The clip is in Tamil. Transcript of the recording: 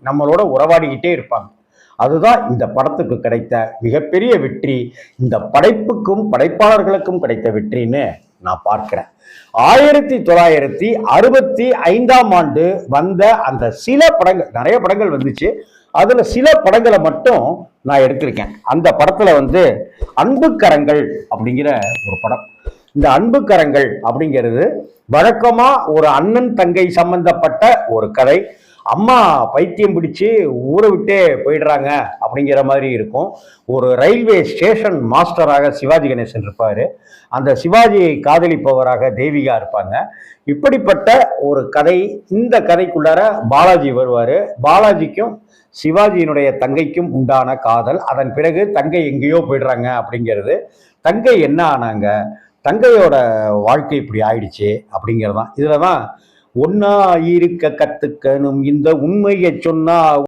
நம்மளோட உறவாடிக்கிட்டே இருப்பாங்க. அதுதான் இந்த படத்துக்கு கிடைத்த மிகப்பெரிய வெற்றி. இந்த படைப்புக்கும் படைப்பாளர்களுக்கும் கிடைத்த வெற்றின்னு நான் பார்க்கிறேன். 1965ஆம் ஆண்டு வந்த அந்த சில படங்கள், நிறைய படங்கள் வந்துச்சு, அதுல சில படங்களை மட்டும் நான் எடுத்திருக்கேன். அந்த படத்துல அன்புக்கரங்கள் அப்படிங்கிற ஒரு படம். இந்த அன்புக்கரங்கள் அப்படிங்கிறது வழக்கமா ஒரு அண்ணன் தங்கை சம்பந்தப்பட்ட ஒரு கதை. அம்மா பைத்தியம் பிடிச்சு ஊரை விட்டே போயிடுறாங்க அப்படிங்கிற மாதிரி இருக்கும். ஒரு ரயில்வே ஸ்டேஷன் மாஸ்டராக சிவாஜி கணேசன் இருப்பாரு. அந்த சிவாஜியை காதலிப்பவராக தேவிகா இருப்பாங்க. இப்படிப்பட்ட ஒரு கதை. இந்த கதைக்குள்ளார பாலாஜி வருவாரு. பாலாஜிக்கும் சிவாஜியினுடைய தங்கைக்கும் உண்டான காதல். அதன் பிறகு தங்கை எங்கேயோ போயிடுறாங்க அப்படிங்கிறது. தங்கை என்ன ஆனாங்க, தங்கையோட வாழ்க்கை இப்படி ஆயிடுச்சு அப்படிங்கிறதான். இதுலதான் ஒன்னா இருக்க கத்துக்கணும், இந்த உண்மையை சொன்னா